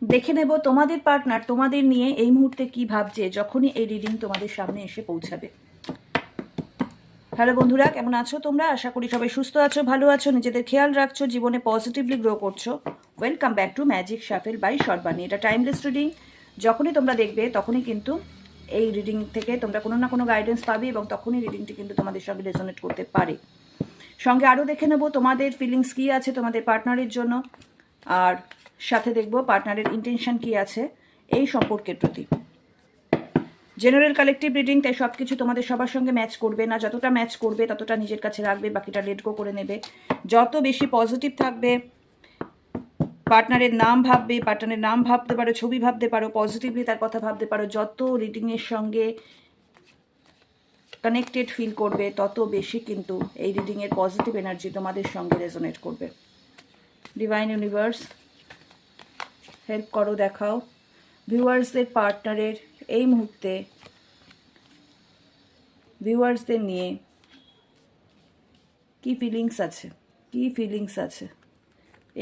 দেখে নেব তোমাদের পার্টনার তোমাদের নিয়ে এই মুহূর্তে কি ভাবছে যখনই এই রিডিং তোমাদের সামনে এসে পৌঁছাবে। হ্যালো বন্ধুরা, কেমন আছো তোমরা? আশা করি সবাই সুস্থ আছো, ভালো আছো, নিজেদের খেয়াল রাখছো, জীবনে পজিটিভলি গ্রো করছো। Welcome back to magic shuffle by Sharbani. এটা টাইমলেস রিডিং। যখনই তোমরা দেখবে তখনই কিন্তু এই রিডিং থেকে তোমরা কোনো না কোনো গাইডেন্স পাবে এবং তখনই রিডিংটি কিন্তু তোমাদের সঙ্গে রেজোনেট করতে পারে। সঙ্গে আরও দেখে নেব তোমাদের ফিলিংস কী আছে তোমাদের পার্টনারের জন্য, আর সাথে দেখব পার্টনারের ইন্টেনশন কী আছে এই সম্পর্কের প্রতি। জেনারেল কালেকটিভ রিডিং, তাই সব কিছু তোমাদের সবার সঙ্গে ম্যাচ করবে না। যতটা ম্যাচ করবে ততটা নিজের কাছে রাখবে, বাকিটা লেট গো করে নেবে। যত বেশি পজিটিভ থাকবে, পার্টনারের নাম ভাববে, পার্টনারের নাম ভাবতে পারো, ছবি ভাবতে পারো, পজিটিভলি তার কথা ভাবতে পারো, যত রিডিংয়ের সঙ্গে কানেক্টেড ফিল করবে তত বেশি কিন্তু এই রিডিংয়ের পজিটিভ এনার্জি তোমাদের সঙ্গে রেজোনেট করবে। ডিভাইন ইউনিভার্স হেল্প করো, দেখাও ভিউয়ার্সদের পার্টনারের এই মুহূর্তে ভিউয়ার্সদের নিয়ে কি ফিলিংস আছে, কি ফিলিংস আছে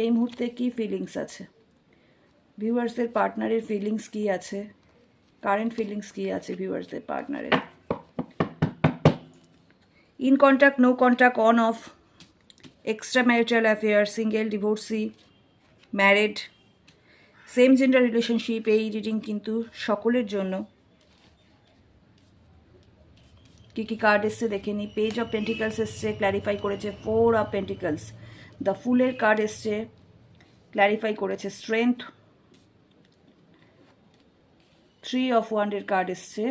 এই মুহূর্তে, কি ফিলিংস আছে ভিউয়ার্সদের পার্টনারের, ফিলিংস কি আছে, কারেন্ট ফিলিংস কি আছে ভিউয়ার্সদের পার্টনারের। In contact, no contact, on off, extra marital affair, single, divorcee, married, same gender relationship. এই রিডিং কিন্তু সকলের জন্য। কী কী কার্ড এসছে দেখে নিই। পেজ অফ পেন্টিকলস এসছে, ক্ল্যারিফাই করেছে 4 অফ পেন্টিকলস। দ্য ফুলের কার্ড এসছে, ক্ল্যারিফাই করেছে স্ট্রেংথ। 3 অফ ওয়ান্ডের কার্ড এসছে,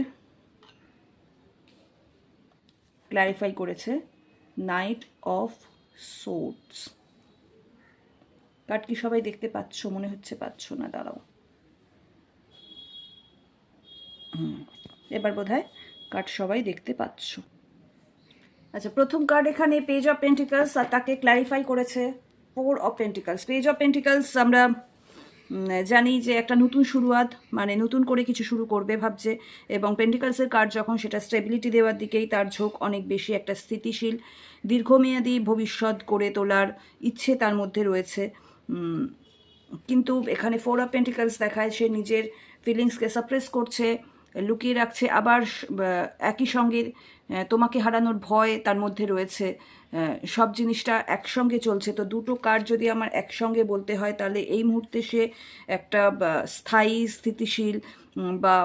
ক্ল্যারিফাই করেছে নাইট অফ সোর্ডস। কার্ড কি সবাই দেখতে পাচ্ছ? মনে হচ্ছে পাচ্ছ না, দাঁড়াও। এবার বোধহয় কার্ড সবাই দেখতে পাচ্ছ। আচ্ছা, প্রথম কার্ড এখানে পেজ অফ পেন্টিকলস, আর তাকে ক্ল্যারিফাই করেছে 4 of pentacles. Page of pentacles আমরা জানি যে একটা নতুন শুরুয়াত, মানে নতুন করে কিছু শুরু করবে ভাবছে, এবং পেন্টিকলসের কার্ড যখন, সেটা স্টেবিলিটি দেওয়ার দিকেই তার ঝোঁক অনেক বেশি। একটা স্থিতিশীল দীর্ঘমেয়াদী ভবিষ্যৎ গড়ে তোলার ইচ্ছে তার মধ্যে রয়েছে। কিন্তু এখানে 4 অফ পেন্টিকলস দেখায় সে নিজের ফিলিংসকে সাপ্রেস করছে, লুকিয়ে রাখছে। আবার একই সঙ্গে তোমাকে হারানোর ভয় তার মধ্যে রয়েছে। সব জিনিসটা একসঙ্গে চলছে। তো দুটো কার্ড যদি আমার একসঙ্গে বলতে হয়, তাহলে এই মুহূর্তে সে একটা স্থায়ী, স্থিতিশীল বা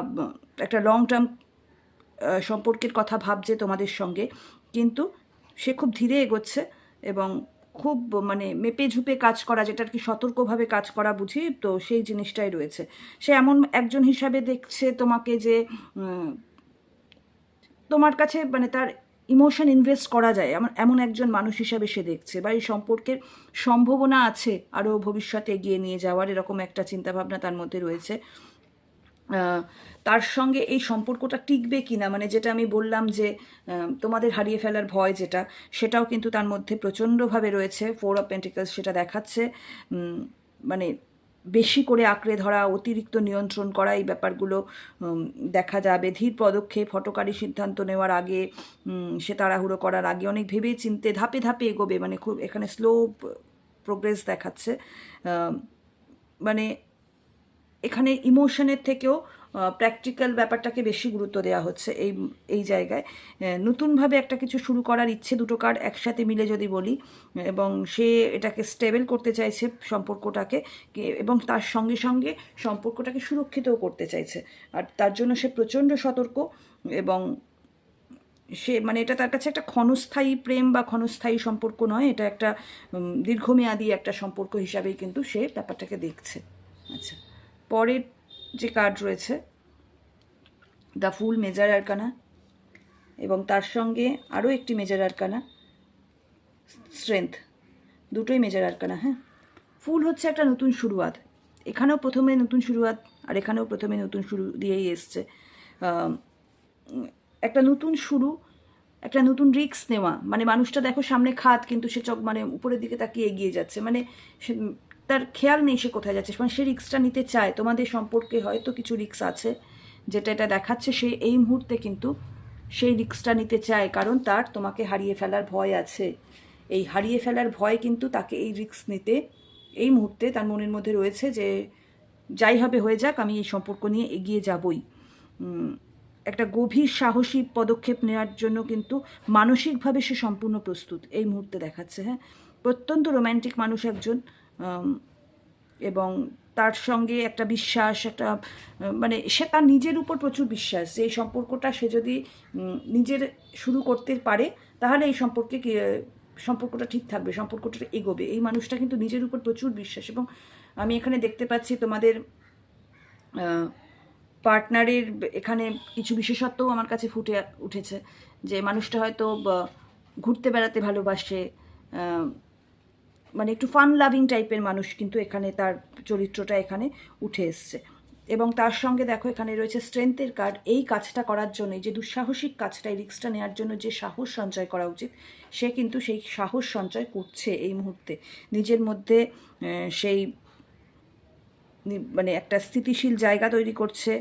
একটা লং টার্ম সম্পর্কের কথা ভাবছে তোমাদের সঙ্গে, কিন্তু সে খুব ধীরে এগোচ্ছে এবং খুব মানে মেপে ঝুপে কাজ করা, যেটা আর কি সতর্কভাবে কাজ করা বুঝি, তো সেই জিনিসটাই রয়েছে। সে এমন একজন হিসাবে দেখছে তোমাকে যে তোমার কাছে মানে তার ইমোশন ইনভেস্ট করা যায়, এমন একজন মানুষ হিসাবে সে দেখছে, বা এই সম্পর্কের সম্ভাবনা আছে আরও ভবিষ্যতে এগিয়ে নিয়ে যাওয়ার, এরকম একটা চিন্তাভাবনা তার মধ্যে রয়েছে। তার সঙ্গে এই সম্পর্কটা টিকবে কি না, মানে যেটা আমি বললাম যে তোমাদের হারিয়ে ফেলার ভয় যেটা, সেটাও কিন্তু তার মধ্যে প্রচণ্ডভাবে রয়েছে। 4 অফ পেন্টিকলস সেটা দেখাচ্ছে। মানে বেশি করে আঁকড়ে ধরা, অতিরিক্ত নিয়ন্ত্রণ করা, এই ব্যাপারগুলো দেখা যাবে। ধীর পদক্ষেপ, হঠকারী সিদ্ধান্ত নেওয়ার আগে, সে তাড়াহুড়ো করার আগে অনেক ভেবে চিনতে ধাপে ধাপে এগোবে, মানে খুব এখানে স্লো প্রোগ্রেস দেখাচ্ছে। মানে এখানে ইমোশনের থেকেও প্র্যাকটিক্যাল ব্যাপারটাকে বেশি গুরুত্ব দেওয়া হচ্ছে এই জায়গায়। নতুনভাবে একটা কিছু শুরু করার ইচ্ছে দুটো কার্ড একসাথে মিলে যদি বলি, এবং সে এটাকে স্টেবল করতে চাইছে সম্পর্কটাকে, এবং তার সঙ্গে সঙ্গে সম্পর্কটাকে সুরক্ষিতও করতে চাইছে। আর তার জন্য সে প্রচণ্ড সতর্ক, এবং সে মানে এটা তার কাছে একটা ক্ষণস্থায়ী প্রেম বা ক্ষণস্থায়ী সম্পর্ক নয়, এটা একটা দীর্ঘমেয়াদী একটা সম্পর্ক হিসাবেই কিন্তু সে ব্যাপারটাকে দেখছে। আচ্ছা, পরের যে কার্ড রয়েছে দ্য ফুল, মেজার আরকানা, এবং তার সঙ্গে আরও একটি মেজার আরকানা স্ট্রেংথ। দুটোই মেজার আরকানা। হ্যাঁ, ফুল হচ্ছে একটা নতুন শুরুয়াত, এখানেও প্রথমে নতুন শুরুয়াত, আর এখানেও প্রথমে নতুন শুরু দিয়েই এসছে। একটা নতুন শুরু, একটা নতুন রিস্ক নেওয়া, মানে মানুষটা দেখো সামনে খাত, কিন্তু সে চোখ মানে উপরের দিকে তাকিয়ে এগিয়ে যাচ্ছে, মানে সে তার খেয়াল নেই সে কোথায় যাচ্ছে, মানে সে রিস্কটা নিতে চায়। তোমাদের সম্পর্কে হয়তো কিছু রিস্ক আছে, যেটা এটা দেখাচ্ছে সে এই মুহূর্তে কিন্তু সেই রিস্কটা নিতে চায়, কারণ তার তোমাকে হারিয়ে ফেলার ভয় আছে। এই হারিয়ে ফেলার ভয় কিন্তু তাকে এই রিস্ক নিতে এই মুহূর্তে তার মনের মধ্যে রয়েছে, যে যাই হবে হয়ে যাক, আমি এই সম্পর্ক নিয়ে এগিয়ে যাবই। একটা গভীর সাহসী পদক্ষেপ নেওয়ার জন্য কিন্তু মানসিকভাবে সে সম্পূর্ণ প্রস্তুত এই মুহূর্তে দেখাচ্ছে। হ্যাঁ, প্রত্যন্ত রোম্যান্টিক মানুষ একজন, এবং তার সঙ্গে একটা বিশ্বাস, একটা মানে সে তার নিজের উপর প্রচুর বিশ্বাস যে এই সম্পর্কটা সে যদি নিজের শুরু করতে পারে তাহলে এই সম্পর্কটা ঠিক থাকবে, সম্পর্কটা এগোবে। এই মানুষটা কিন্তু নিজের উপর প্রচুর বিশ্বাস। এবং আমি এখানে দেখতে পাচ্ছি তোমাদের পার্টনারের এখানে কিছু বিশেষত্বও আমার কাছে ফুটে উঠেছে, যে মানুষটা হয়তো ঘুরতে বেড়াতে ভালোবাসে, মানে একটু ফান লাভিং টাইপের মানুষ, কিন্তু এখানে তার চরিত্রটা এখানে উঠে এসছে। এবং তার সঙ্গে দেখো এখানে রয়েছে স্ট্রেংথের কার্ড। এই কাজটা করার জন্য, যে দুঃসাহসিক কাজটা, এই রিস্কটা নেওয়ার জন্য যে সাহস সঞ্চয় করা উচিত, সে কিন্তু সেই সাহস সঞ্চয় করছে এই মুহূর্তে নিজের মধ্যে। সেই মানে একটা স্থিতিশীল জায়গা তৈরি করছে,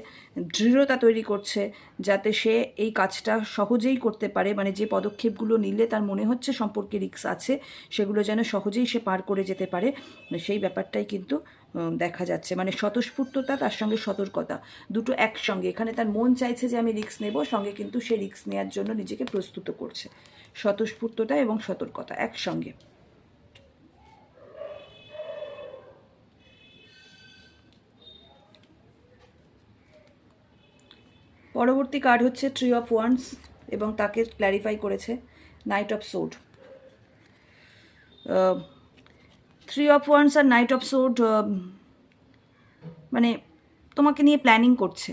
দৃঢ়তা তৈরি করছে, যাতে সে এই কাজটা সহজেই করতে পারে। মানে যে পদক্ষেপগুলো নিলে তার মনে হচ্ছে সম্পর্কে রিস্ক আছে, সেগুলো যেন সহজেই সে পার করে যেতে পারে, সেই ব্যাপারটাই কিন্তু দেখা যাচ্ছে। মানে স্বতঃস্ফূর্ততা তার সঙ্গে সতর্কতা দুটো একসঙ্গে। এখানে তার মন চাইছে যে আমি রিস্ক নেব, সঙ্গে কিন্তু সে রিস্ক নেওয়ার জন্য নিজেকে প্রস্তুত করছে। স্বতঃস্ফূর্ততা এবং সতর্কতা একসঙ্গে। পরবর্তী কার্ড হচ্ছে ট্রি অফ ওয়ান্স, এবং তাকে ক্ল্যারিফাই করেছে knight of sword. Three of wands আর নাইট অফ সোর্ড মানে তোমাকে নিয়ে প্ল্যানিং করছে।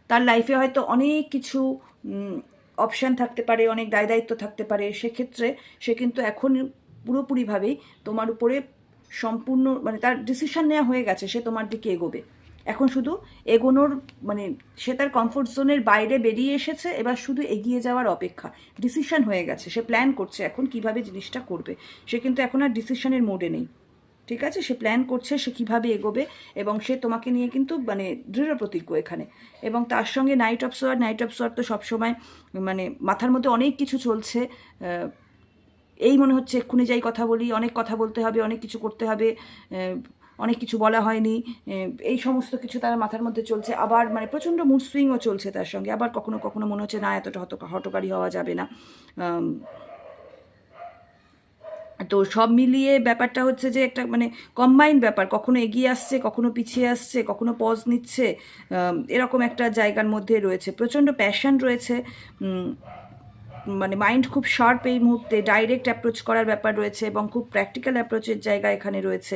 তার লাইফে হয়তো অনেক কিছু অপশান থাকতে পারে, অনেক দায় দায়িত্ব থাকতে পারে। সেক্ষেত্রে সে কিন্তু এখন পুরোপুরিভাবেই তোমার উপরে সম্পূর্ণ, মানে তার ডিসিশন নেওয়া হয়ে গেছে, সে তোমার দিকে এগোবে। এখন শুধু এগোনোর, মানে সে তার কমফোর্ট জোনের বাইরে বেরিয়ে এসেছে, এবার শুধু এগিয়ে যাওয়ার অপেক্ষা। ডিসিশন হয়ে গেছে, সে প্ল্যান করছে এখন কিভাবে জিনিসটা করবে। সে কিন্তু এখন আর ডিসিশনের মোডে নেই, ঠিক আছে? সে প্ল্যান করছে সে কীভাবে এগোবে, এবং সে তোমাকে নিয়ে কিন্তু মানে দৃঢ় প্রতিজ্ঞ এখানে। এবং তার সঙ্গে নাইট অফ সোয়ার্ড তো সবসময় মানে মাথার মধ্যে অনেক কিছু চলছে, এই মনে হচ্ছে এক্ষুনি যাই কথা বলি, অনেক কথা বলতে হবে, অনেক কিছু করতে হবে, অনেক কিছু বলা হয়নি, এই সমস্ত কিছু তার মাথার মধ্যে চলছে। আবার মানে প্রচণ্ড মুড সুইংও চলছে তার সঙ্গে। আবার কখনো কখনো মনে হচ্ছে না, এতটা হটকারী হওয়া যাবে না। তো সব মিলিয়ে ব্যাপারটা হচ্ছে যে একটা মানে কম্বাইন্ড ব্যাপার, কখনো এগিয়ে আসছে, কখনো পিছিয়ে আসছে, কখনো পজ নিচ্ছে, এরকম একটা জায়গার মধ্যে রয়েছে। প্রচণ্ড প্যাশন রয়েছে, মানে মাইন্ড খুব শার্প এই মুহূর্তে, ডাইরেক্ট অ্যাপ্রোচ করার ব্যাপার রয়েছে, এবং খুব প্র্যাকটিক্যাল অ্যাপ্রোচের জায়গা এখানে রয়েছে।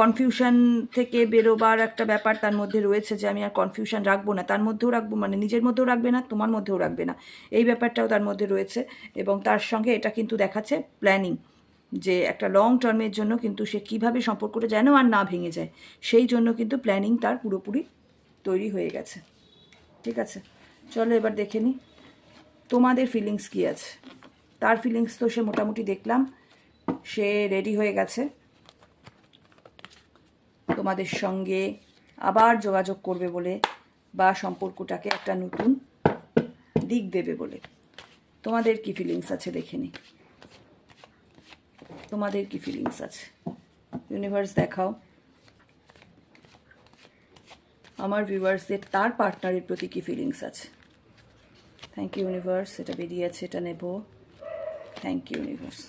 কনফিউশন থেকে বেরোবার একটা ব্যাপার তার মধ্যে রয়েছে, যে আমি আর কনফিউশন রাখবো না, তার মধ্যেও রাখবো, মানে নিজের মধ্যেও রাখবে না, তোমার মধ্যেও রাখবে না, এই ব্যাপারটাও তার মধ্যে রয়েছে। এবং তার সঙ্গে এটা কিন্তু দেখাচ্ছে প্ল্যানিং, যে একটা লং টার্মের জন্য কিন্তু সে কীভাবে সম্পর্কটা যেন আর না ভেঙে যায়, সেই জন্য কিন্তু প্ল্যানিং তার পুরোপুরি তৈরি হয়ে গেছে। ঠিক আছে, চলো এবার দেখে নিই তোমাদের ফিলিংস কী আছে। তার ফিলিংস তো সে মোটামুটি দেখলাম, সে রেডি হয়ে গেছে তোমাদের সঙ্গে আবার যোগাযোগ করবে বলে, বা সম্পর্কটাকে একটা নতুন দিক দেবে বলে। তোমাদের কি ফিলিংস আছে দেখে নি, তোমাদের কি ফিলিংস আছে ইউনিভার্স দেখাও। আমার ভিউয়ার্সদের তার পার্টনারের প্রতি কি ফিলিংস আছে। থ্যাংক ইউ ইউনিভার্স, এটা বেরিয়ে আছে, এটা নেব। Thank you universe.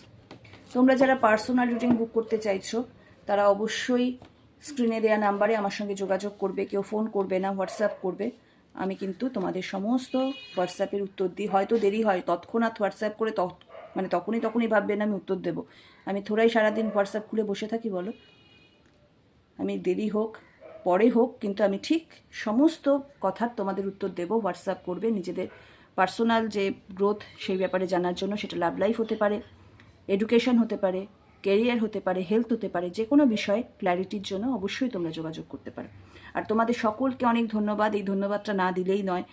তোমরা যারা পার্সোনাল রিডিং বুক করতে চাইছো তারা অবশ্যই স্ক্রিনে দেওয়া নাম্বারে আমার সঙ্গে যোগাযোগ করবে। কেউ ফোন করবে না, হোয়াটসঅ্যাপ করবে। আমি কিন্তু তোমাদের সমস্ত হোয়াটসঅ্যাপের উত্তর দিই। হয়তো দেরি হয়, তৎক্ষণাৎ হোয়াটসঅ্যাপ করে মানে তখনই ভাববেন আমি উত্তর দেবো। আমি থোড়াই সারাদিন হোয়াটসঅ্যাপ খুলে বসে থাকি বলো? আমি দেরি হোক পরে হোক, কিন্তু আমি ঠিক সমস্ত কথার তোমাদের উত্তর দেবো। হোয়াটসঅ্যাপ করবে নিজেদের পার্সোনাল যে গ্রোথ সেই ব্যাপারে জানার জন্য। সেটা লাভ লাইফ হতে পারে, এডুকেশন হতে পারে, কেরিয়ার হতে পারে, হেলথ হতে পারে, যে কোনো বিষয়ে ক্ল্যারিটির জন্য অবশ্যই তোমরা যোগাযোগ করতে পারো। আর তোমাদের সকলকে অনেক ধন্যবাদ। এই ধন্যবাদটা না দিলেই নয়।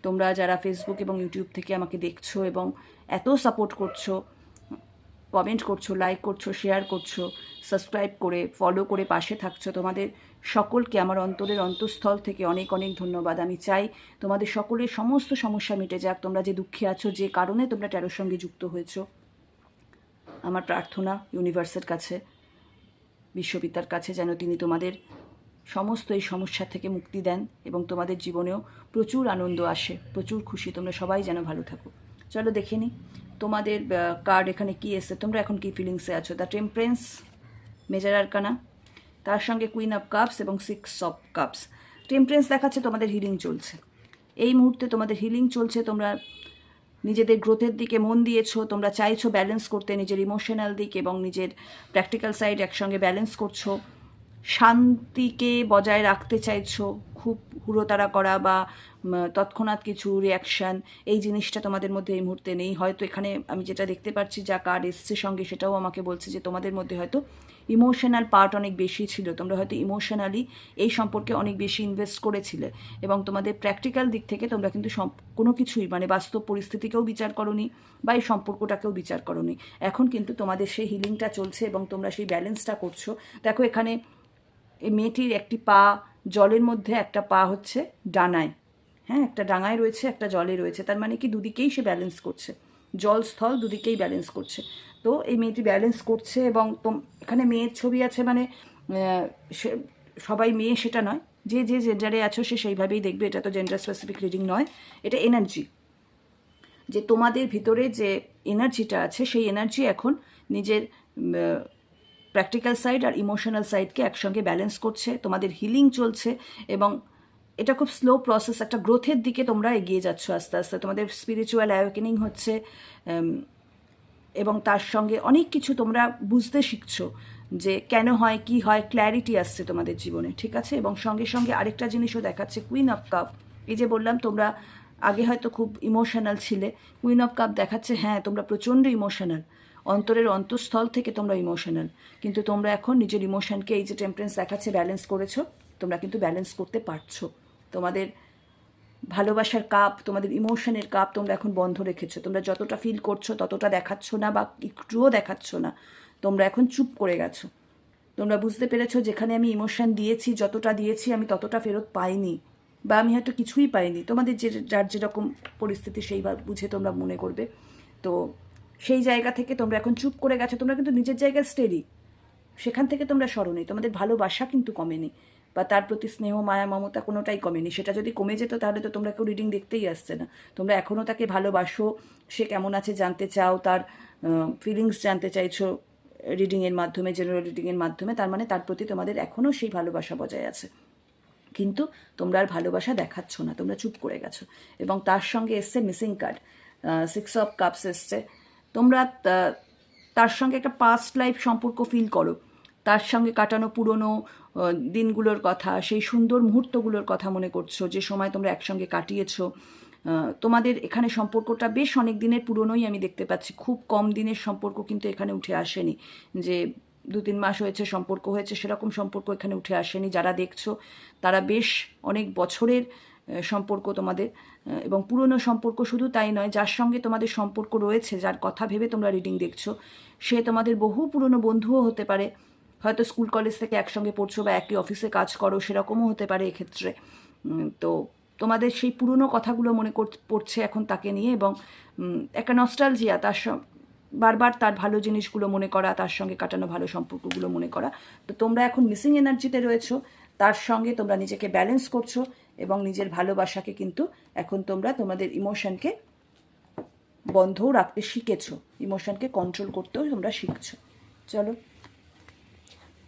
তোমরা যারা ফেসবুক এবং ইউটিউব থেকে আমাকে দেখছো এবং এত সাপোর্ট করছো, কমেন্ট করছো, লাইক করছো, শেয়ার করছো, সাবস্ক্রাইব করে ফলো করে পাশে থাকছো, তোমাদের সকলকে আমার অন্তরের অন্তঃস্থল থেকে অনেক অনেক ধন্যবাদ। আমি চাই তোমাদের সকলের সমস্ত সমস্যা মিটে যাক। তোমরা যে দুঃখে আছো, যে কারণে তোমরা ট্যারোর সঙ্গে যুক্ত হয়েছো, আমার প্রার্থনা ইউনিভার্সের কাছে, বিশ্বপিতার কাছে, যেন তিনি তোমাদের সমস্ত এই সমস্যা থেকে মুক্তি দেন এবং তোমাদের জীবনেও প্রচুর আনন্দ আসে, প্রচুর খুশি, তোমরা সবাই যেন ভালো থাকো। চলো দেখে নিই তোমাদের কার্ড এখানে কী এসে, তোমরা এখন কী ফিলিংসে আছো। দ্য টেম্পারেন্স, মেজর আরকানা, তার সঙ্গে কুইন অফ কাপস এবং 6 অফ কাপস। টেম্পারেন্স দেখাচ্ছে তোমাদের হিলিং চলছে, এই মুহূর্তে তোমাদের হিলিং চলছে, তোমরা নিজেদের গ্রোথের দিকে মন দিয়েছো, তোমরা চাইছো ব্যালেন্স করতে, নিজের ইমোশনাল দিক এবং নিজের প্র্যাকটিক্যাল সাইড একসঙ্গে ব্যালেন্স করছো, শান্তিকে বজায় রাখতে চাইছো। খুব হুড়োতাড়া করা বা তৎক্ষণাৎ কিছু রিয়াকশান, এই জিনিসটা তোমাদের মধ্যে এই মুহূর্তে নেই। হয়তো এখানে আমি যেটা দেখতে পাচ্ছি, যা কার্ড এসছে সঙ্গে, সেটাও আমাকে বলছে যে তোমাদের মধ্যে হয়তো ইমোশনাল পার্ট অনেক বেশি ছিল, তোমরা হয়তো ইমোশনালি এই সম্পর্কে অনেক বেশি ইনভেস্ট করেছিলে এবং তোমাদের প্র্যাকটিক্যাল দিক থেকে তোমরা কিন্তু কোনো কিছুই মানে বাস্তব পরিস্থিতিকেও বিচার করোনি বা এই সম্পর্কটাকেও বিচার করোনি। এখন কিন্তু তোমাদের সেই হিলিংটা চলছে এবং তোমরা সেই ব্যালেন্সটা করছো। দেখো এখানে এই মেয়েটির একটি পা জলের মধ্যে, একটা পা হচ্ছে ডাঙায়, হ্যাঁ, একটা ডাঙায় রয়েছে, একটা জলে রয়েছে, তার মানে কি দুদিকেই সে ব্যালেন্স করছে, জল স্থল দুদিকেই ব্যালেন্স করছে। তো এই মেয়েটি ব্যালেন্স করছে এবং এখানে মেয়ের ছবি আছে, মানে সবাই মেয়ে সেটা নয়, যে যে জেন্ডারে আছো সে সেইভাবেই দেখবে, এটা তো জেন্ডার স্পেসিফিক রিডিং নয়, এটা এনার্জি, যে তোমাদের ভিতরে যে এনার্জিটা আছে সেই এনার্জি এখন নিজের প্র্যাকটিক্যাল সাইড আর ইমোশনাল সাইডকে একসঙ্গে ব্যালেন্স করছে, তোমাদের হিলিং চলছে এবং এটা খুব স্লো প্রসেস, একটা গ্রোথের দিকে তোমরা এগিয়ে যাচ্ছ আস্তে আস্তে, তোমাদের স্পিরিচুয়াল অ্যাওয়েকেনিং হচ্ছে এবং তার সঙ্গে অনেক কিছু তোমরা বুঝতে শিখছো যে কেন হয়, কি হয়, ক্ল্যারিটি আসছে তোমাদের জীবনে, ঠিক আছে। এবং সঙ্গে সঙ্গে আরেকটা জিনিসও দেখাচ্ছে, কুইন অফ কাপ। এই যে বললাম তোমরা আগে হয়তো খুব ইমোশনাল ছিলে, কুইন অফ কাপ দেখাচ্ছে হ্যাঁ তোমরা প্রচণ্ড ইমোশনাল, অন্তরের অন্তঃস্থল থেকে তোমরা ইমোশনাল, কিন্তু তোমরা এখন নিজের ইমোশনকে, এই যে টেম্পারেন্স দেখাচ্ছে, ব্যালেন্স করেছো, তোমরা কিন্তু ব্যালেন্স করতে পারছো। তোমাদের ভালোবাসার কাপ, তোমাদের ইমোশনের কাপ তোমরা এখন বন্ধ রেখেছো, তোমরা যতটা ফিল করছো ততটা দেখাচ্ছ না বা একটুও দেখাচ্ছ না, তোমরা এখন চুপ করে গেছো। তোমরা বুঝতে পেরেছো যেখানে আমি ইমোশন দিয়েছি, যতটা দিয়েছি আমি ততটা ফেরত পাইনি বা আমি হয়তো কিছুই পাইনি, তোমাদের যার যেরকম পরিস্থিতি সেই বুঝে তোমরা মনে করবে। তো সেই জায়গা থেকে তোমরা এখন চুপ করে গেছো, তোমরা কিন্তু নিজের জায়গায় স্টেডি, সেখান থেকে তোমরা সরোনি, তোমাদের ভালোবাসা কিন্তু কমেনি বা তার প্রতি স্নেহ মায়া মমতা কোনোটাই কমেনি। সেটা যদি কমে যেত তাহলে তো তোমরা কেউ রিডিং দেখতেই আসছে না। তোমরা এখনও তাকে ভালোবাসো, সে কেমন আছে জানতে চাও, তার ফিলিংস জানতে চাইছো রিডিংয়ের মাধ্যমে, জেনারেল রিডিংয়ের মাধ্যমে, তার মানে তার প্রতি তোমাদের এখনও সেই ভালোবাসা বজায় আছে, কিন্তু তোমরা আর ভালোবাসা দেখাচ্ছ না, তোমরা চুপ করে গেছো। এবং তার সঙ্গে এসছে মিসিং কার্ড, 6 অফ কাপস এসছে। তোমরা তার সঙ্গে একটা পাস্ট লাইফ সম্পর্ক ফিল করো, তার সঙ্গে কাটানো পুরনো দিনগুলোর কথা, সেই সুন্দর মুহূর্তগুলোর কথা মনে করছো, যে সময় তোমরা একসঙ্গে কাটিয়েছো। তোমাদের এখানে সম্পর্কটা বেশ অনেক দিনের পুরনোই আমি দেখতে পাচ্ছি, খুব কম দিনের সম্পর্ক কিন্তু এখানে উঠে আসেনি, যে 2-3 মাস হয়েছে সম্পর্ক হয়েছে সেরকম সম্পর্ক এখানে উঠে আসেনি। যারা দেখছো তারা বেশ অনেক বছরের সম্পর্ক তোমাদের, এবং পুরনো সম্পর্ক শুধু তাই নয়, যার সঙ্গে তোমাদের সম্পর্ক রয়েছে, যার কথা ভেবে তোমরা রিডিং দেখছো, সে তোমাদের বহু পুরনো বন্ধুও হতে পারে, হয়তো স্কুল কলেজ থেকে একসঙ্গে পড়ছো বা একই অফিসে কাজ করো, সেরকমও হতে পারে এক্ষেত্রে। তো তোমাদের সেই পুরনো কথাগুলো মনে পড়ছে এখন তাকে নিয়ে, এবং একটা নস্টালজিয়া, তার বারবার তার ভালো জিনিসগুলো মনে করা, তার সঙ্গে কাটানো ভালো সম্পর্কগুলো মনে করা। তো তোমরা এখন মিসিং এনার্জিতে রয়েছো, তার সঙ্গে তোমরা নিজেকে ব্যালেন্স করছো এবং নিজের ভালোবাসাকে কিন্তু এখন তোমরা তোমাদের ইমোশনকে বন্ধও রাখতে শিখেছো, ইমোশনকে কন্ট্রোল করতেও তোমরা শিখছো। চলো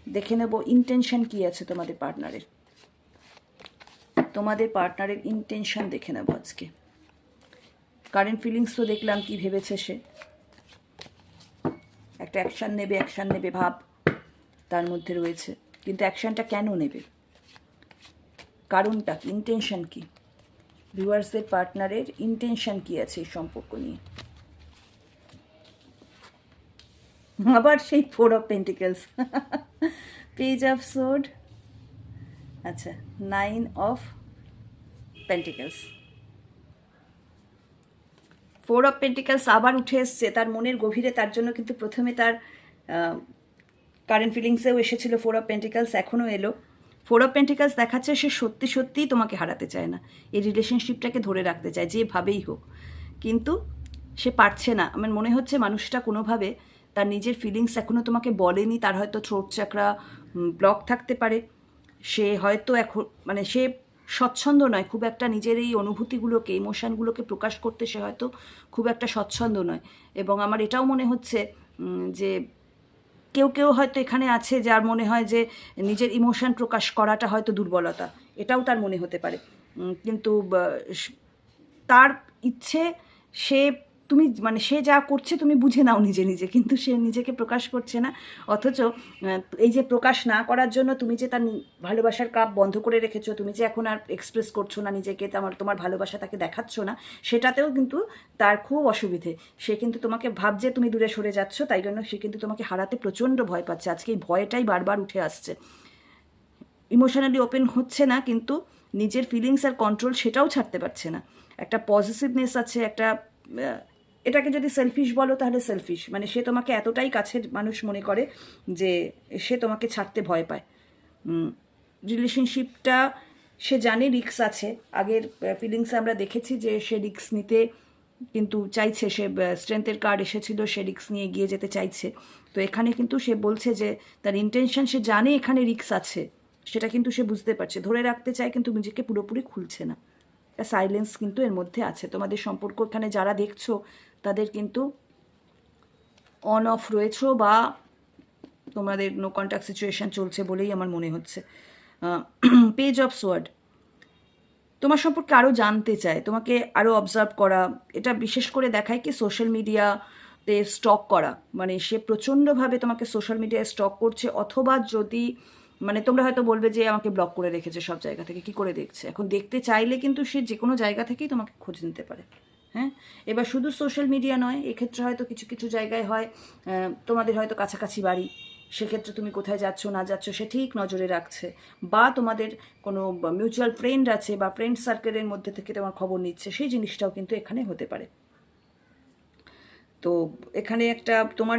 দেখে নেব ইন্টেনশন কী আছে তোমাদের পার্টনারের, তোমাদের পার্টনারের ইন্টেনশন দেখে নেব আজকে। কারেন্ট ফিলিংস তো দেখলাম কি ভেবেছে সে, একটা অ্যাকশান নেবে ভাব তার মধ্যে রয়েছে, কিন্তু অ্যাকশানটা কেন নেবে, কারণটা কি, ইন্টেনশন কি, ভিউয়ার্সদের পার্টনারের ইন্টেনশন কি আছে এই সম্পর্ক নিয়ে। আবার সেই 4 of pentacles, page of sword, আচ্ছা 9 অফ পেন্টিকেলস, 4 অফ পেন্টিকেলস আবার উঠে এসছে তার মনের গভীরে। তার জন্য কিন্তু প্রথমে তার কারেন্ট ফিলিংসেও এসেছিল 4 অফ পেন্টিকেলস, এখনও এলো। 4 অফ পেন্টিকেলস দেখাচ্ছে সে সত্যি সত্যিই তোমাকে হারাতে চায় না, এই রিলেশনশিপটাকে ধরে রাখতে চায় যেভাবেই হোক, কিন্তু সে পারছে না। আমার মনে হচ্ছে মানুষটা কোনোভাবে তার নিজের ফিলিংস এখনও তোমাকে বলেনি, তার হয়তো থ্রোট চাকরা ব্লক থাকতে পারে, সে হয়তো এখন মানে সে স্বচ্ছন্দ নয় খুব একটা, নিজের এই অনুভূতিগুলোকে ইমোশানগুলোকে প্রকাশ করতে সে হয়তো খুব একটা স্বচ্ছন্দ নয়। এবং আমার এটাও মনে হচ্ছে যে কেউ কেউ হয়তো এখানে আছে যার মনে হয় যে নিজের ইমোশন প্রকাশ করাটা হয়তো দুর্বলতা, এটাও তার মনে হতে পারে। কিন্তু তার ইচ্ছে, সে তুমি মানে সে যা করছে তুমি বুঝে নাও নিজে নিজে, কিন্তু সে নিজেকে প্রকাশ করছে না। অথচ এই যে প্রকাশ না করার জন্য তুমি যে তার ভালোবাসার কাপ বন্ধ করে রেখেছো, তুমি যে এখন আর এক্সপ্রেস করছো না নিজেকে, তোমার ভালোবাসা তাকে দেখাচ্ছ না, সেটাতেও কিন্তু তার খুব অসুবিধে। সে কিন্তু তোমাকে ভাবছে তুমি দূরে সরে যাচ্ছ, তাই জন্য সে কিন্তু তোমাকে হারাতে প্রচণ্ড ভয় পাচ্ছে। আজকে এই ভয়টাই বারবার উঠে আসছে। ইমোশনালি ওপেন হচ্ছে না, কিন্তু নিজের ফিলিংস আর কন্ট্রোল সেটাও ছাড়তে পারছে না। একটা পজিটিভনেস আছে, একটা এটাকে যদি সেলফিশ বলো তাহলে সেলফিশ, মানে সে তোমাকে এতটাই কাছের মানুষ মনে করে যে সে তোমাকে ছাড়তে ভয় পায়। রিলেশনশিপটা সে জানে রিস্ক আছে, আগের ফিলিংসে আমরা দেখেছি যে সে রিস্ক নিতে কিন্তু চাইছে, সে স্ট্রেংথের কার্ড এসেছিল, সে রিস্ক নিয়ে এগিয়ে যেতে চাইছে। তো এখানে কিন্তু সে বলছে যে তার ইন্টেনশন, সে জানে এখানে রিস্ক আছে, সেটা কিন্তু সে বুঝতে পারছে, ধরে রাখতে চায় কিন্তু নিজেকে পুরোপুরি খুলছে না। সাইলেন্স কিন্তু এর মধ্যে আছে। তোমাদের সম্পর্ক এখানে যারা দেখছো তাদের কিন্তু অন অফ রয়েছো, বা তোমাদের নো কন্ট্যাক্ট সিচুয়েশান চলছে বলেই আমার মনে হচ্ছে। পেজ অফ সোয়ার্ড তোমার সম্পর্কে আরও জানতে চায়, তোমাকে আরও অবজার্ভ করা, এটা বিশেষ করে দেখায় কি সোশ্যাল মিডিয়াতে স্টক করা, মানে সে প্রচণ্ডভাবে তোমাকে সোশ্যাল মিডিয়ায় স্টক করছে। অথবা যদি মানে তোমরা হয়তো বলবে যে আমাকে ব্লক করে রেখেছে সব জায়গা থেকে, কি করে দেখছে, এখন দেখতে চাইলে কিন্তু সে যে কোনো জায়গা থেকেই তোমাকে খোঁজ নিতে পারে। হ্যাঁ, এবার শুধু সোশ্যাল মিডিয়া নয়, এক্ষেত্রে হয়তো কিছু কিছু জায়গায় হয় তোমাদের হয়তো কাছাকাছি বাড়ি, সেক্ষেত্রে তুমি কোথায় যাচ্ছ না যাচ্ছ সে ঠিক নজরে রাখছে, বা তোমাদের কোনো মিউচুয়াল ফ্রেন্ড আছে বা ফ্রেন্ড সার্কেলের মধ্যে থেকে তোমার খবর নিচ্ছে, সেই জিনিসটাও কিন্তু এখানে হতে পারে। তো এখানে একটা তোমার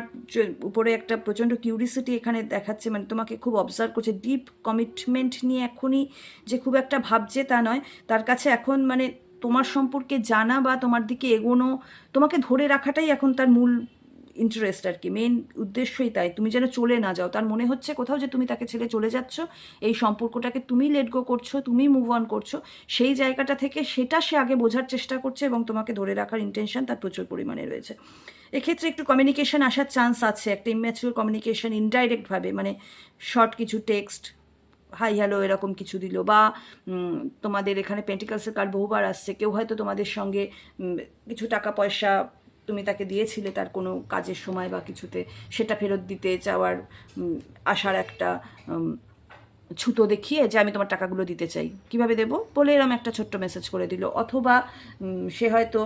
উপরে একটা প্রচণ্ড কিউরিসিটি এখানে দেখাচ্ছে, মানে তোমাকে খুব অবজার্ভ করছে, ডিপ কমিটমেন্ট নিয়ে এখনই যে খুব একটা ভাবছে তা নয়, তার কাছে এখন মানে তোমার সম্পর্কে জানা বা তোমার দিকে এগোনো, তোমাকে ধরে রাখাটাই এখন তার মূল ইন্টারেস্ট আর কি, মেন উদ্দেশ্যই তাই। তুমি যেন চলে না যাও, তার মনে হচ্ছে কোথাও যে তুমি তাকে ছেড়ে চলে যাচ্ছ, এই সম্পর্কটাকে তুমি লেট গো করছো, তুমি মুভ অন করছো, সেই জায়গাটা থেকে সেটা সে আগে বোঝার চেষ্টা করছে, এবং তোমাকে ধরে রাখার ইন্টেনশন তার প্রচুর পরিমাণে রয়েছে। এক্ষেত্রে একটু কমিউনিকেশন আসার চান্স আছে, একটা ইম্যাচিউর কমিউনিকেশন ইনডাইরেক্টভাবে, মানে শর্ট কিছু টেক্সট, হাই হ্যালো এরকম কিছু দিল, বা তোমাদের এখানে পেন্টিকালসের কার্ড বহুবার আসছে, কেউ হয়তো তোমাদের সঙ্গে কিছু টাকা পয়সা তুমি তাকে দিয়েছিলে তার কোনো কাজের সময় বা কিছুতে, সেটা ফেরত দিতে চাওয়ার আসার একটা ছুতো দেখিয়ে যে আমি তোমার টাকাগুলো দিতে চাই, কিভাবে দেবো বলে এরম একটা ছোট্ট মেসেজ করে দিল। অথবা সে হয়তো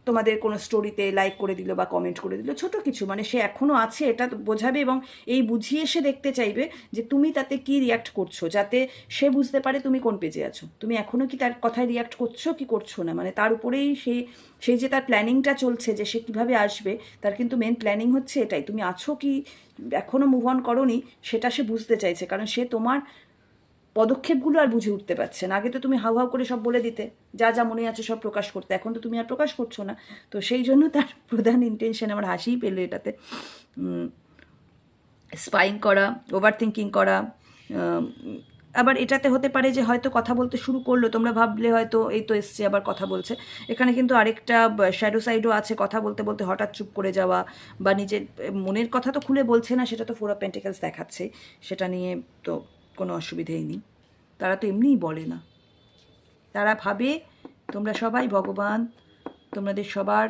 তোমাদের কোনো স্টোরিতে লাইক করে দিল বা কমেন্ট করে দিল, ছোট কিছু, মানে সে এখনও আছে এটা বোঝাবে, এবং এই বুঝিয়ে সে দেখতে চাইবে যে তুমি তাতে কি রিয়াক্ট করছো, যাতে সে বুঝতে পারে তুমি কোন পেজে আছো, তুমি এখনও কি তার কথায় রিয়াক্ট করছো কি করছো না, মানে তার উপরেই সেই যে তার প্ল্যানিংটা চলছে যে সে কীভাবে আসবে, তার কিন্তু মেন প্ল্যানিং হচ্ছে এটাই, তুমি আছো কি এখনও মুভ অন করোনি, সেটা সে বুঝতে চাইছে, কারণ সে তোমার পদক্ষেপগুলো আর বুঝে উঠতে পারছে না। আগে তো তুমি হাউ হাউ করে সব বলে দিতে, যা যা মনে আছে সব প্রকাশ করতে, এখন তো তুমি আর প্রকাশ করছো না। তো সেই জন্য তার প্রধান ইন্টেনশন, আমার হাসিই পেলো এটাতে, স্পাইং করা, ওভার থিঙ্কিং করা। আবার এটাতে হতে পারে যে হয়তো কথা বলতে শুরু করলো, তোমরা ভাবলে হয়তো এই তো এসছে আবার কথা বলছে, এখানে কিন্তু আরেকটা শ্যাডো সাইডও আছে, কথা বলতে বলতে হঠাৎ চুপ করে যাওয়া, বা নিজের মনের কথা তো খুলে বলছে না, সেটা তো ফোর অফ পেন্টিকলস দেখাচ্ছে, সেটা নিয়ে তো কোনো অসুবিধেই নেই। তারা তো এমনিই বলে না, তারা ভাবে তোমরা সবাই ভগবান, তোমাদের সবার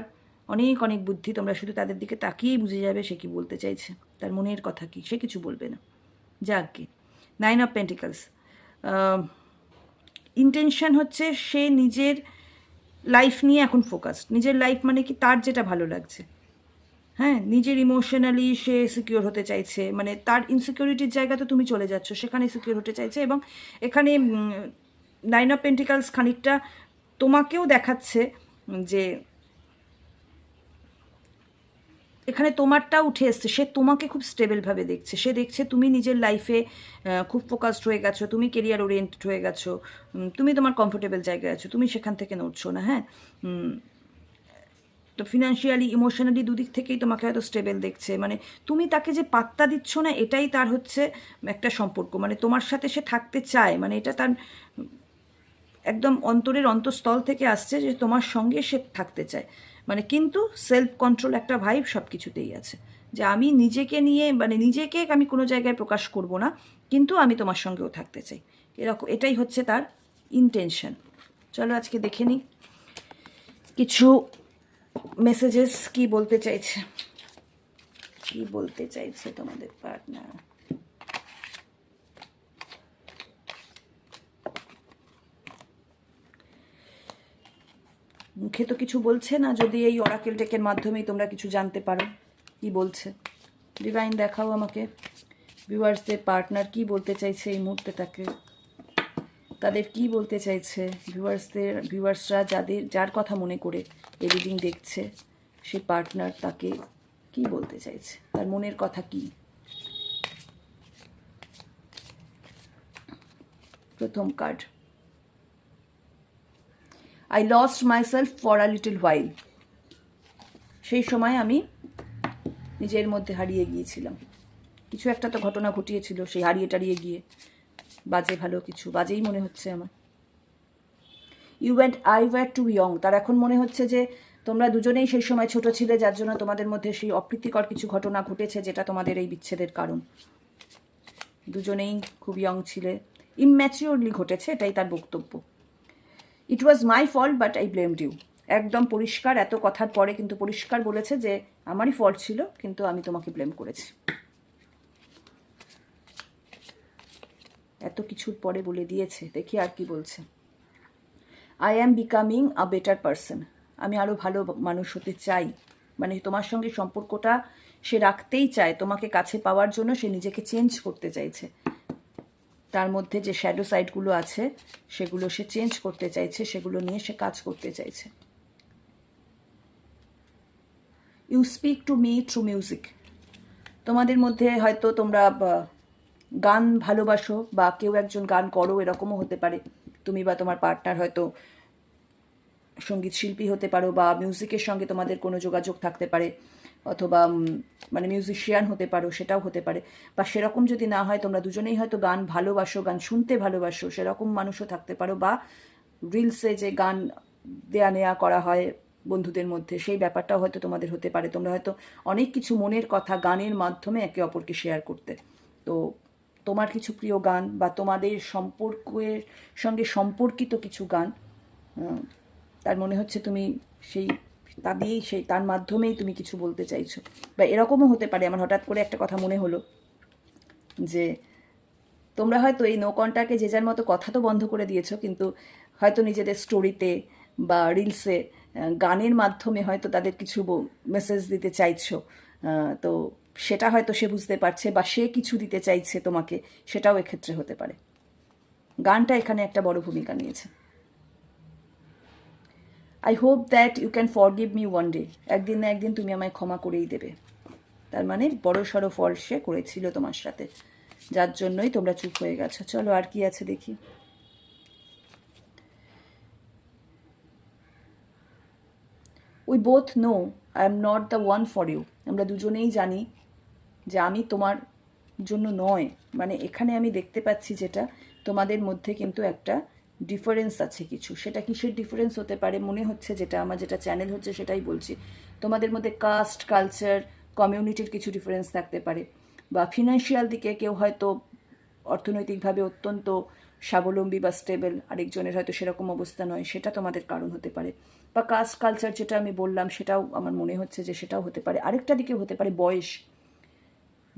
অনেক অনেক বুদ্ধি, তোমরা শুধু তাদের দিকে তাকিয়েই বুঝে যাবে সে কী বলতে চাইছে, তার মনের কথা কী, সে কিছু বলবে না। যাকে 9 অফ পেন্টিকলস, ইন্টেনশন হচ্ছে সে নিজের লাইফ নিয়ে এখন ফোকাসড, নিজের লাইফ মানে কি তার যেটা ভালো লাগছে, হ্যাঁ, নিজের ইমোশনালি সে সিকিওর হতে চাইছে, মানে তার ইনসিকিউরিটির জায়গা তো তুমি চলে যাচ্ছ, সেখানে সিকিওর হতে চাইছে। এবং এখানে 9 অফ পেন্টিকলস খানিকটা তোমাকেও দেখাচ্ছে যে এখানে তোমারটা উঠে এসছে, সে তোমাকে খুব স্টেবলভাবে দেখছে, সে দেখছে তুমি নিজের লাইফে খুব ফোকাসড হয়ে গেছো, তুমি কেরিয়ার ওরিয়েন্টেড হয়ে গেছো, তুমি তোমার কমফোর্টেবল জায়গায় আছো, তুমি সেখান থেকে নড়ছো না। হ্যাঁ, তো ফিনান্সিয়ালি ইমোশনালি দুদিক থেকেই তোমাকে হয়তো স্টেবল দেখছে, মানে তুমি তাকে যে পাত্তা দিচ্ছ না এটাই তার হচ্ছে একটা সম্পর্ক, মানে তোমার সাথে সে থাকতে চায়, মানে এটা তার একদম অন্তরের অন্তঃস্থল থেকে আসছে যে তোমার সঙ্গে সে থাকতে চায়, মানে কিন্তু সেলফ কন্ট্রোল একটা ভাইব সব কিছুতেই আছে, যে আমি নিজেকে নিয়ে মানে নিজেকে আমি কোনো জায়গায় প্রকাশ করব না, কিন্তু আমি তোমার সঙ্গেও থাকতে চাই, এরকম এটাই হচ্ছে তার ইন্টেনশন। চলো আজকে দেখে নিই কিছু মেসেজেস কি বলতে চাইছে, কি বলতে চাইছে তোমাদের পার্টনার। মুখে তো কিছু বলছে না, যদি এই অরাকেল টেকের মাধ্যমেই তোমরা কিছু জানতে পারো কি বলছে। ডিভাইন দেখাও আমাকে ভিউয়ার্সদের পার্টনার কি বলতে চাইছে এই মুহূর্তে, তাদের কি বলতে চাইছে ভিউয়ার্সরা যার কথা মনে করে এই রিডিং দেখছে, সেই পার্টনার তাকে কি বলতে চাইছে, তার মনের কথা কি। প্রথম card, I lost myself for a little while. সেই সময় আমি নিজের মধ্যে হারিয়ে গিয়েছিলাম, কিছু একটা তো ঘটনা ঘটিয়েছিল সেই হারিয়ে টারিয়ে গিয়ে, বাজে ভালো কিছু, বাজেই মনে হচ্ছে আমার। You and I were too young, তার এখন মনে হচ্ছে যে তোমরা দুজনেই সেই সময় ছোট ছিলে, যার জন্য তোমাদের মধ্যে সেই অপ্রীতিকর কিছু ঘটনা ঘটেছে যেটা তোমাদের এই বিচ্ছেদের কারণ। দুজনেই খুব ইয়ং ছিলে, ইম্যাচিওরলি ঘটেছে, এটাই তার বক্তব্য। It was my fault but I blamed you, একদম পরিষ্কার, এত কথার পরে কিন্তু পরিষ্কার বলেছে যে আমারই ফল্ট ছিল, কিন্তু আমি তোমাকে ব্লেম করেছি। এত কিছুর পরে বলে দিয়েছে, দেখি আর কি বলছে। I am becoming a better person, আমি আরও ভালো মানুষ হতে চাই, মানে তোমার সঙ্গে সম্পর্কটা সে রাখতেই চায়, তোমাকে কাছে পাওয়ার জন্য সে নিজেকে চেঞ্জ করতে চাইছে, তার মধ্যে যে শ্যাডো সাইডগুলো আছে সেগুলো সে চেঞ্জ করতে চাইছে, সেগুলো নিয়ে সে কাজ করতে চাইছে। You speak to me through music, তোমাদের মধ্যে হয়তো তোমরা গান ভালোবাসো বা কেউ একজন গান করো, এরকমও হতে পারে। তুমি বা তোমার পার্টনার হয়তো সঙ্গীত শিল্পী হতে পারো, বা মিউজিকের সঙ্গে তোমাদের কোনো যোগাযোগ থাকতে পারে, অথবা মানে মিউজিশিয়ান হতে পারো, সেটাও হতে পারে। বা সেরকম যদি না হয়, তোমরা দুজনেই হয়তো গান ভালোবাসো, গান শুনতে ভালোবাসো, সেরকম মানুষও থাকতে পারো। বা রিলসে যে গান দেয়া নেয়া করা হয় বন্ধুদের মধ্যে, সেই ব্যাপারটাও হয়তো তোমাদের হতে পারে। তোমরা হয়তো অনেক কিছু মনের কথা গানের মাধ্যমে একে অপরকে শেয়ার করতে। তো তোমার কিছু প্রিয় গান বা তোমাদের সম্পর্কের সঙ্গে সম্পর্কিত কিছু গান, তার মনে হচ্ছে তুমি তার মাধ্যমেই তুমি কিছু বলতে চাইছো। বা এরকমও হতে পারে, আমার হঠাৎ করে একটা কথা মনে হলো যে তোমরা হয়তো এই নো কন্টাক্টে যে যার মতো কথা তো বন্ধ করে দিয়েছো, কিন্তু হয়তো নিজেদের স্টোরিতে বা রিলসে গানের মাধ্যমে হয়তো তাদের কিছু মেসেজ দিতে চাইছো। তো সেটা হয়তো সে বুঝতে পারছে, বা সে কিছু দিতে চাইছে তোমাকে, সেটাও এক্ষেত্রে হতে পারে। গানটা এখানে একটা বড় ভূমিকা নিয়েছে। I hope that you can forgive me one day, একদিন না একদিন তুমি আমায় ক্ষমা করেই দেবে। তার মানে বড় সড়ো ফল সে করেছিল তোমার সাথে, যার জন্যই তোমরা চুপ হয়ে গেছো। চলো আর কি আছে দেখি। We both know I am not the one for you, আমরা দুজনেই জানি যে আমি তোমার জন্য নয়। মানে এখানে আমি দেখতে পাচ্ছি যেটা তোমাদের মধ্যে কিন্তু একটা ডিফারেন্স আছে কিছু, সেটা কিসের ডিফারেন্স হতে পারে মনে হচ্ছে, যেটা চ্যানেল হচ্ছে সেটাই বলছি। তোমাদের মধ্যে কাস্ট, কালচার, কমিউনিটির কিছু ডিফারেন্স থাকতে পারে, বা ফিনান্সিয়াল দিকে কেউ হয়তো অর্থনৈতিকভাবে অত্যন্ত স্বাবলম্বী বা স্টেবল, আরেকজনের হয়তো সেরকম অবস্থা নয়, সেটা তোমাদের কারণ হতে পারে। বা কাস্ট, কালচার যেটা আমি বললাম সেটাও আমার মনে হচ্ছে যে সেটাও হতে পারে। আরেকটা দিকে হতে পারে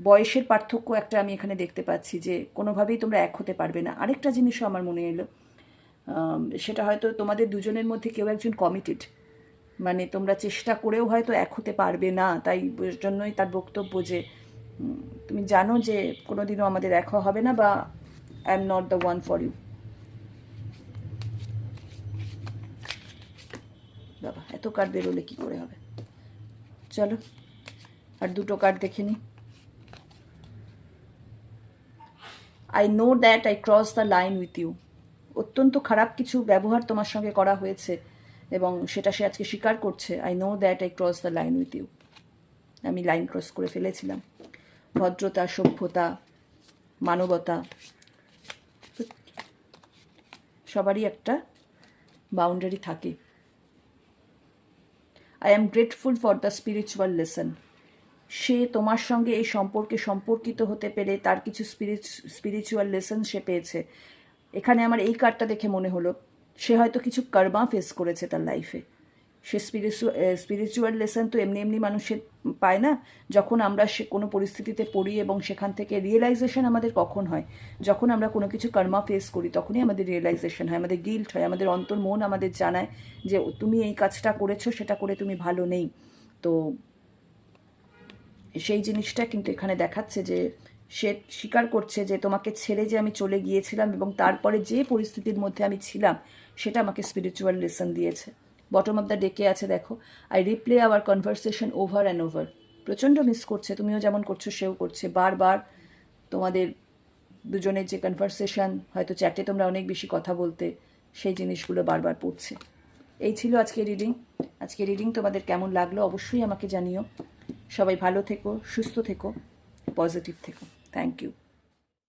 বয়সের পার্থক্য একটা আমি এখানে দেখতে পাচ্ছি, যে কোনোভাবেই তোমরা এক হতে পারবে না। আরেকটা জিনিসও আমার মনে এলো, সেটা হয়তো তোমাদের দুজনের মধ্যে কেউ একজন কমিটেড, মানে তোমরা চেষ্টা করেও হয়তো এক হতে পারবে না, তাই জন্যই তার বক্তব্য যে তুমি জানো যে কোনোদিনও আমাদের এক হওয়া হবে না, বা I am not the one for you. বাবা, এত কার্ড বেরোলে কী করে হবে। চলো আর দুটো কার্ড দেখে নিই। I know that I cross the line with you, অত্যন্ত খারাপ কিছু ব্যবহার তোমার সঙ্গে করা হয়েছে, এবং সেটা সে আজকে স্বীকার করছে। I know that I cross the line with you. আমি লাইন ক্রস করে ফেলেছিলাম। ভদ্রতা, সভ্যতা, মানবতা, সবারই একটা বাউন্ডারি থাকে। I am grateful for the spiritual lesson. সে তোমার সঙ্গে এই সম্পর্কে সম্পর্কিত হতে পেরে তার কিছু স্পিরিচুয়াল লেসন সে পেয়েছে। এখানে আমার এই কার্ডটা দেখে মনে হলো সে হয়তো কিছু কর্মা ফেস করেছে তার লাইফে। সে স্পিরিচুয়াল লেসন তো এমনি এমনি মানুষের পায় না। যখন আমরা সে কোনো পরিস্থিতিতে পড়ি এবং সেখান থেকে রিয়েলাইজেশন আমাদের কখন হয়, যখন আমরা কোনো কিছু কর্মা ফেস করি তখনই আমাদের রিয়েলাইজেশন হয়, আমাদের গিল্ট হয়, আমাদের অন্তর মন আমাদের জানায় যে তুমি এই কাজটা করেছো, সেটা করে তুমি ভালো নেই। তো সেই জিনিসটা কিন্তু এখানে দেখাচ্ছে যে সে স্বীকার করছে যে তোমাকে ছেড়ে যে আমি চলে গিয়েছিলাম এবং তারপরে যে পরিস্থিতির মধ্যে আমি ছিলাম সেটা আমাকে স্পিরিচুয়াল লেসন দিয়েছে। বটম অফ দ্য ডেকে আছে দেখো, I replay our conversation over and over. প্রচণ্ড মিস করছে, তুমিও যেমন করছো সেও করছে। বারবার তোমাদের দুজনের যে কনভারসেশন, হয়তো চ্যাটে তোমরা অনেক বেশি কথা বলতে, সেই জিনিসগুলো বারবার পড়ছে। এই ছিল আজকে রিডিং। আজকে রিডিং তোমাদের কেমন লাগলো অবশ্যই আমাকে জানিও। সবাই ভালো থেকো, সুস্থ থেকো, পজিটিভ থেকো। Thank you.